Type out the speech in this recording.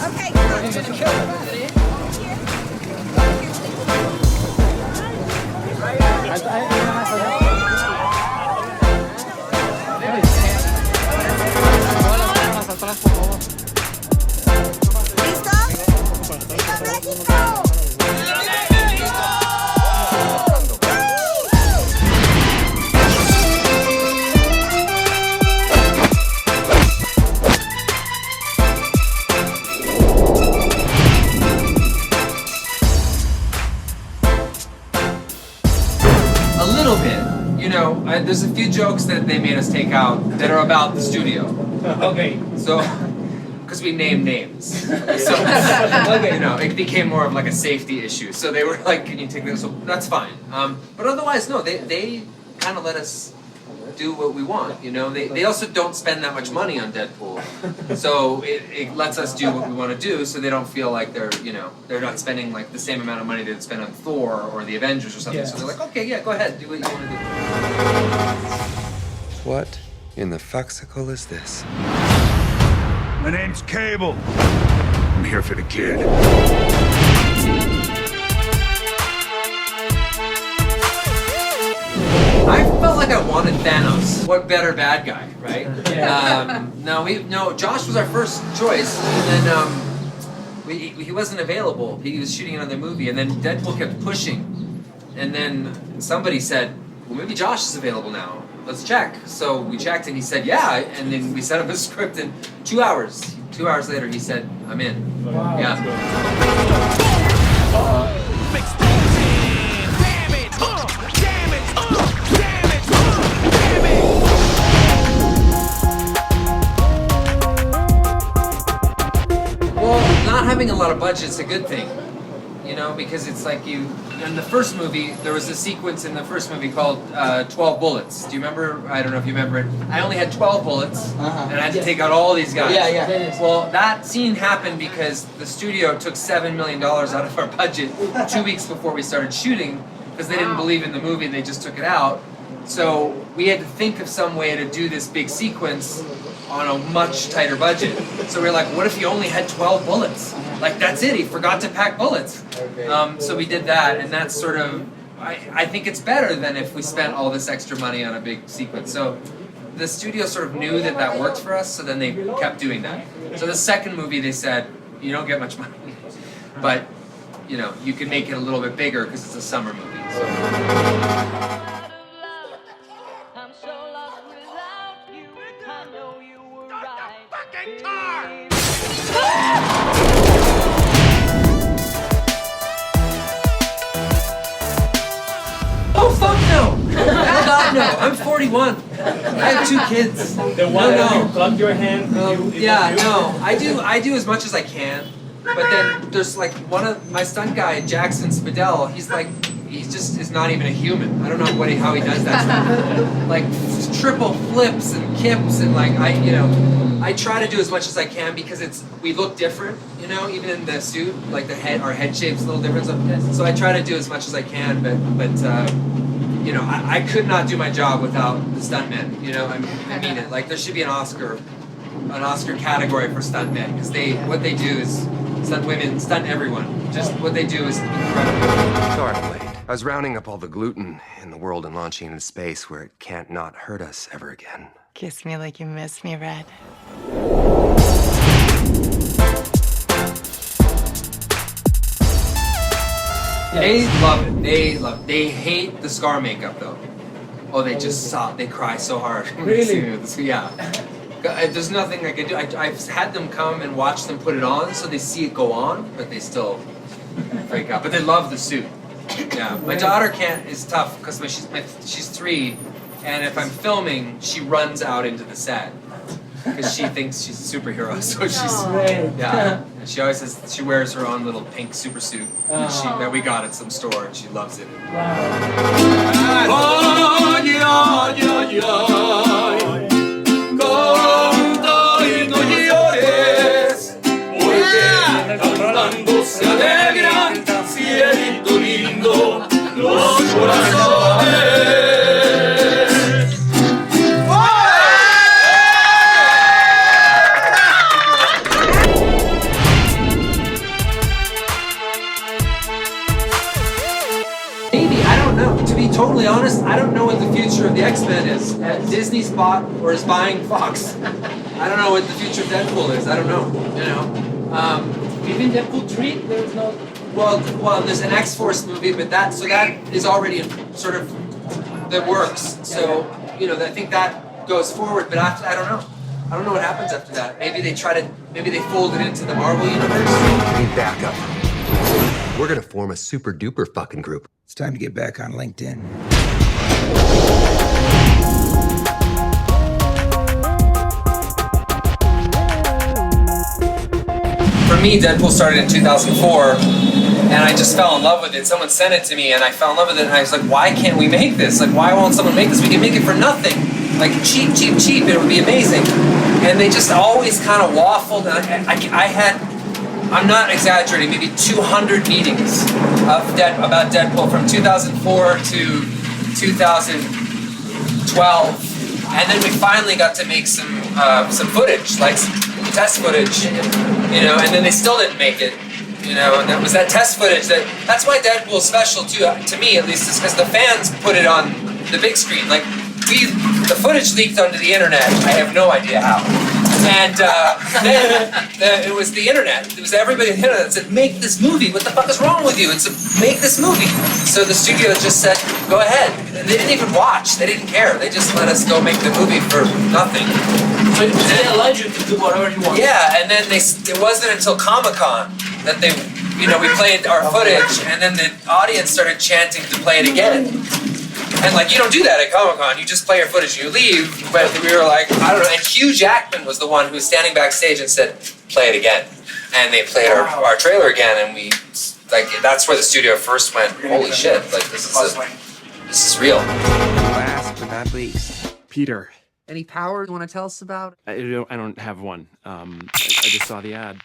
Okay, good. ¿Listo? ¡Viva México! A little bit. You know, there's a few jokes that they made us take out that are about the studio. Okay. So, because we named names. So, you know, it became more of like a safety issue. So they were like, can you take this? So that's fine. But otherwise, no, they kind of let us do what we want, you know? They also don't spend that much money on Deadpool. So it lets us do what we want to do so they don't feel like they're, you know, they're not spending like the same amount of money they'd spend on Thor or the Avengers or something. Yeah. So they're like, okay, yeah, go ahead, do what you want to do. What in the fuxicle is this? My name's Cable. I'm here for the kid. I felt like I wanted Thanos. What better bad guy, right? Yeah. No, Josh was our first choice, and then he wasn't available. He was shooting another movie, and then Deadpool kept pushing, and then somebody said, well, maybe Josh is available now. Let's check. So we checked, and he said, yeah, and then we set up a script in 2 hours. 2 hours later, he said, I'm in. Wow. Yeah. Well, not having a lot of budget's a good thing, you know, because it's like in the first movie, there was a sequence in the first movie called 12 Bullets. Do you remember? I don't know if you remember it. I only had 12 bullets, and I had to take out all these guys. Yeah. Well, that scene happened because the studio took $7 million out of our budget 2 weeks before we started shooting, because they didn't believe in the movie and they just took it out. So we had to think of some way to do this big sequence on a much tighter budget. So we were like, what if he only had 12 bullets? Like, that's it, he forgot to pack bullets. So we did that, and that's sort of, I think it's better than if we spent all this extra money on a big sequence. So the studio sort of knew that that worked for us, so then they kept doing that. So the second movie, they said, you don't get much money, but, you know, you can make it a little bit bigger because it's a summer movie. So. I'm so lost without you. I know you were right. Fucking car! Oh, fuck no! God, no! I'm 41. I have 2 kids. The one that you plugged your hand. Yeah, no. I do as much as I can. But then there's like one of my stunt guy, Jackson Spadell, he's like, he just is not even a human. I don't know how he does that stuff. Like triple flips and kips and like I try to do as much as I can because we look different, you know, even in the suit, like our head shape's a little different. So I try to do as much as I can, but you know, I could not do my job without the stuntmen, you know, I mean it. Like there should be an Oscar category for stuntmen because what they do is stunt women, stunt everyone. Just what they do is incredible. Sorry I'm late. I was rounding up all the gluten in the world and launching into space where it can't not hurt us ever again. Kiss me like you miss me, Red. They love it. They love it. They hate the scar makeup though. Oh, they just they cry so hard. Really? Yeah. There's nothing I can do. I've had them come and watch them put it on so they see it go on, but they still freak out. But they love the suit. Yeah. My daughter is tough because she's 3, and if I'm filming, she runs out into the set because she thinks she's a superhero. So yeah. And she always says she wears her own little pink super suit that we got at some store, and she loves it. Cantando se alegran, cielito lindo, los corazones. honest, I don't know what the future of the X-Men is. Disney's bought or is buying Fox. I don't know what the future of Deadpool is. I don't know. You know. Even Deadpool 3, there's no. Well, there's an X-Force movie, but that is already sort of that works. So I think that goes forward. But after, I don't know. I don't know what happens after that. Maybe they fold it into the Marvel universe. Need backup. We're gonna form a super duper fucking group. It's time to get back on LinkedIn. For me, Deadpool started in 2004, and I just fell in love with it. Someone sent it to me, and I fell in love with it, and I was like, why can't we make this? Like, why won't someone make this? We can make it for nothing. Like, cheap, cheap, cheap, it would be amazing. And they just always kind of waffled, and I had, I'm not exaggerating, maybe 200 meetings about Deadpool from 2004 to 2012. And then we finally got to make some footage, like test footage, and then they still didn't make it, and that was that test footage that's why Deadpool's special too, to me at least, is because the fans put it on the big screen. Like, the footage leaked onto the internet, I have no idea how. And then it was the internet. It was everybody on the internet that said, make this movie. What the fuck is wrong with you? It's make this movie. So the studio just said, go ahead. And they didn't even watch. They didn't care. They just let us go make the movie for nothing. So they allowed you to do whatever you want. Yeah, and then it wasn't until Comic-Con that they, we played our footage, and then the audience started chanting to play it again. And you don't do that at Comic-Con, you just play your footage and you leave, but we were like, I don't know, and Hugh Jackman was the one who was standing backstage and said, play it again. And they played our trailer again, and we, that's where the studio first went, holy shit, this is real. Last but not least, Peter. Any power you want to tell us about? I don't have one. I just saw the ad.